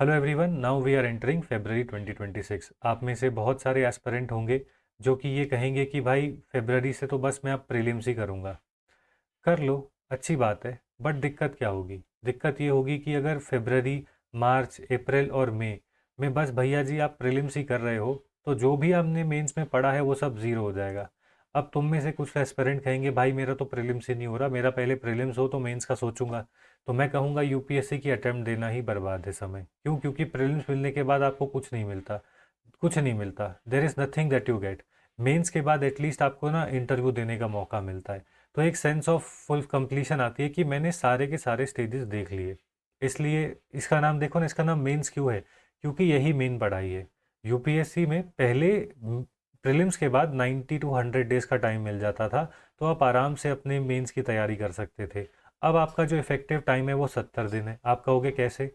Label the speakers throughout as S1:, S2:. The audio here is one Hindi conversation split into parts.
S1: Hello everyone, now we are entering February 2026। आप में से बहुत सारे एस्पिरेंट होंगे जो कि ये कहेंगे कि भाई फरवरी से तो बस मैं अब प्रीलिम्स ही करूँगा। कर लो, अच्छी बात है। बट दिक्कत क्या होगी? दिक्कत ये होगी कि अगर फरवरी, मार्च, अप्रैल और मई में बस भैया जी आप प्रीलिम्स ही कर रहे हो, तो जो भी आपने मेंस में पढ़ा है वो सब ज़ीरो हो जाएगा। अब तुम में से कुछ एस्पिरेंट कहेंगे भाई मेरा तो प्रीलिम्स ही नहीं हो रहा, मेरा पहले प्रीलिम्स हो तो मेंस का सोचूंगा। तो मैं कहूँगा यूपीएससी की अटेम्प्ट देना ही बर्बाद है समय। क्यों? क्योंकि प्रीलिम्स मिलने के बाद आपको कुछ नहीं मिलता। कुछ नहीं मिलता, there is nothing that you get. Mains के बाद एटलीस्ट आपको ना इंटरव्यू देने का मौका मिलता है। तो एक सेंस ऑफ फुल कंप्लीशन आती है कि मैंने सारे के सारे स्टेजेस देख लिए। इसलिए इसका नाम देखो ना, इसका नाम मेंस क्यों है? क्योंकि यही मेन पढ़ाई है। यूपीएससी में पहले प्रीलिम्स के बाद 90 टू 100 डेज का टाइम मिल जाता था, तो आप आराम से अपने मेंस की तैयारी कर सकते थे। अब आपका जो इफेक्टिव टाइम है वो 70 दिन है। आप कहोगे कैसे?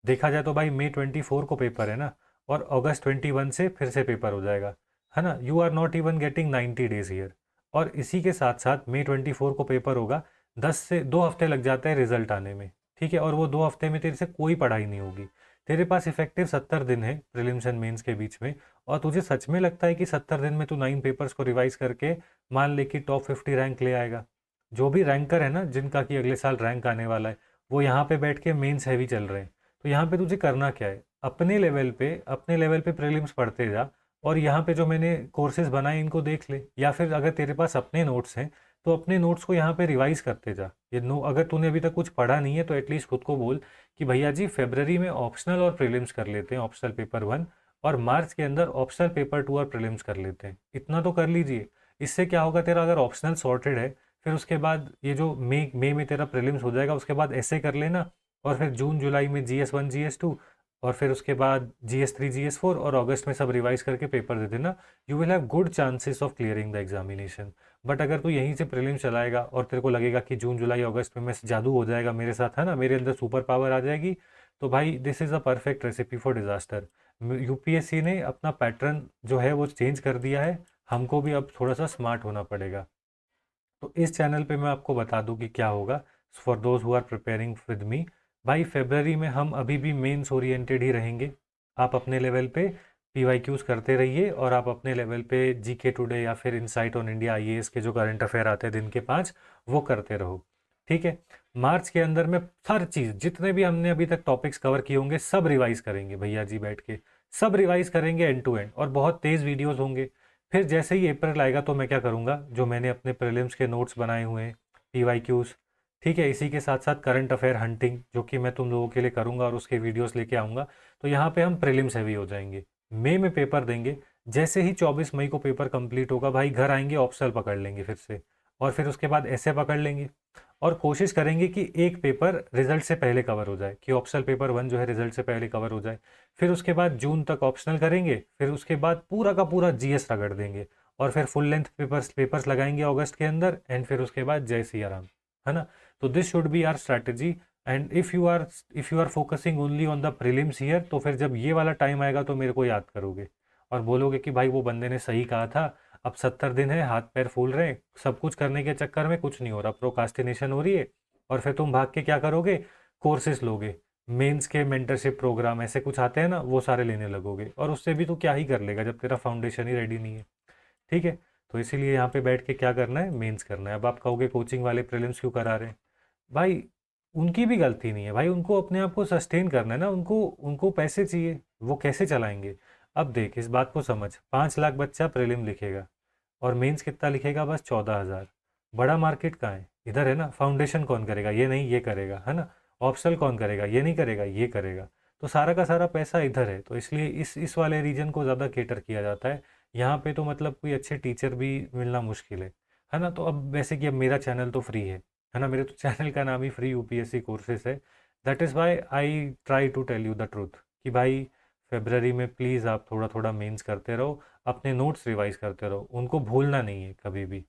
S1: देखा जाए तो भाई मई 24 को पेपर है ना, और अगस्त 21 से फिर से पेपर हो जाएगा, है ना। You are not even getting 90 days year. और इसी के साथ साथ मई 24 को पेपर होगा, 10 से 2 हफ्ते लग जाते हैं रिजल्ट आने में। ठीक है, और वो 2 हफ्ते में तेरे से कोई पढ़ाई नहीं होगी। तेरे पास इफेक्टिव 70 दिन है प्रीलिम्स एंड मेंस के बीच में, और तुझे सच में लगता है कि 70 दिन में तू 9 पेपर्स को रिवाइज करके मान ले कि टॉप 50 रैंक ले आएगा? जो भी रैंकर है ना, जिनका कि अगले साल रैंक आने वाला है, वो यहाँ पे बैठ के मेंस हैवी चल रहे हैं। तो यहाँ पे तुझे करना क्या है? अपने लेवल पे प्रीलिम्स पढ़ते जा, और यहाँ पे जो मैंने कोर्सेज बनाए इनको देख ले, या फिर अगर तेरे पास अपने नोट्स हैं तो अपने नोट्स को यहाँ पे रिवाइज करते जा। ये नो, अगर तूने अभी तक कुछ पढ़ा नहीं है तो एटलीस्ट खुद को बोल कि भैया जी फरवरी में ऑप्शनल और प्रीलिम्स कर लेते हैं, ऑप्शनल पेपर 1, और मार्च के अंदर ऑप्शनल पेपर 2 और प्रीलिम्स कर लेते हैं। इतना तो कर लीजिए। इससे क्या होगा, तेरा अगर ऑप्शनल सॉर्टेड है, फिर उसके बाद ये जो मई में तेरा प्रीलिम्स हो जाएगा, उसके बाद ऐसे कर लेना, और फिर जून जुलाई में GS1 GS2, और फिर उसके बाद GS3 GS4, और अगस्त में सब रिवाइज करके पेपर दे देना। You will have good chances of clearing the examination. But अगर तू यहीं से प्रीलिम चलाएगा और तेरे को लगेगा कि जून जुलाई अगस्त में मैं जादू हो जाएगा मेरे साथ, है ना, मेरे अंदर सुपर पावर आ जाएगी, तो भाई this is a perfect recipe for disaster. UPSC ने अपना पैटर्न जो है वो चेंज कर दिया है। हमको भी अब थोड़ा सा स्मार्ट होना पड़ेगा। तो इस चैनल पे मैं आपको बता दूं कि क्या होगा for those who are preparing with me. भाई फरवरी में हम अभी भी मेंस ओरिएंटेड ही रहेंगे। आप अपने लेवल पे पीवाईक्यूज करते रहिए, और आप अपने लेवल पे जीके टुडे या फिर इनसाइट ऑन इंडिया आईएएस के जो करंट अफेयर आते हैं दिन के 5, वो करते रहो। ठीक है। मार्च के अंदर में हर चीज़, जितने भी हमने अभी तक टॉपिक्स कवर किए होंगे, सब रिवाइज करेंगे भैया जी बैठ के। सब रिवाइज करेंगे एंड टू एंड, और बहुत तेज़ वीडियोस होंगे। फिर जैसे ही अप्रैल आएगा तो मैं क्या करूँगा, जो मैंने अपने प्रीलिम्स के नोट्स बनाए हुए हैं, पीवाईक्यूज, ठीक है, इसी के साथ साथ करंट अफेयर हंटिंग जो कि मैं तुम लोगों के लिए करूँगा और उसके वीडियोस लेके आऊँगा। तो यहाँ पे हम प्रीलिम्स हैवी हो जाएंगे। मई में पेपर देंगे। जैसे ही 24 मई को पेपर कंप्लीट होगा भाई, घर आएंगे, ऑप्शनल पकड़ लेंगे फिर से, और फिर उसके बाद ऐसे पकड़ लेंगे। और कोशिश करेंगे कि एक पेपर रिजल्ट से पहले कवर हो जाए, कि ऑप्शनल पेपर 1 जो है रिजल्ट से पहले कवर हो जाए। फिर उसके बाद जून तक ऑप्शनल करेंगे, फिर उसके बाद पूरा का पूरा जीएस रगड़ देंगे, और फिर फुल लेंथ पेपर्स लगाएंगे अगस्त के अंदर, एंड फिर उसके बाद जय सिया राम, है ना। तो this should be our strategy. And if you are focusing only on the prelims year, तो फिर जब ये वाला टाइम आएगा तो मेरे को याद करोगे और बोलोगे कि भाई वो बंदे ने सही कहा था। अब 70 दिन है, हाथ पैर फूल रहे हैं, सब कुछ करने के चक्कर में कुछ नहीं हो रहा, प्रोकास्टिनेशन हो रही है। और फिर तुम भाग के क्या करोगे? कोर्सेज लोगे, मेंस के मेंटरशिप प्रोग्राम ऐसे कुछ आते हैं ना, वो सारे लेने लगोगे, और उससे भी तू क्या ही कर लेगा जब तेरा फाउंडेशन ही रेडी नहीं है। ठीक है। तो इसीलिए यहाँ पे बैठ के क्या करना है, मेंस करना है। अब आप कहोगे कोचिंग वाले प्रीलिम्स क्यों करा रहे हैं? भाई उनकी भी गलती नहीं है भाई, उनको अपने आप को सस्टेन करना है ना, उनको उनको पैसे चाहिए, वो कैसे चलाएंगे? अब देख इस बात को समझ, 5 लाख बच्चा प्रीलिम लिखेगा और मेंस कितना लिखेगा? बस 14,000। बड़ा मार्केट कहाँ है? इधर है ना। फाउंडेशन कौन करेगा? ये नहीं, ये करेगा, है ना। ऑप्शनल कौन करेगा? ये नहीं करेगा, ये करेगा। तो सारा का सारा पैसा इधर है, तो इसलिए इस वाले रीजन को ज़्यादा केटर किया जाता है। यहाँ पे तो मतलब कोई अच्छे टीचर भी मिलना मुश्किल है ना। तो अब वैसे कि अब मेरा चैनल तो फ्री है ना, मेरे तो चैनल का नाम ही फ्री यूपीएससी कोर्सेज है। That is why I try to tell you the truth कि भाई फेबररी में प्लीज़ आप थोड़ा थोड़ा मेंस करते रहो, अपने नोट्स रिवाइज करते रहो, उनको भूलना नहीं है कभी भी।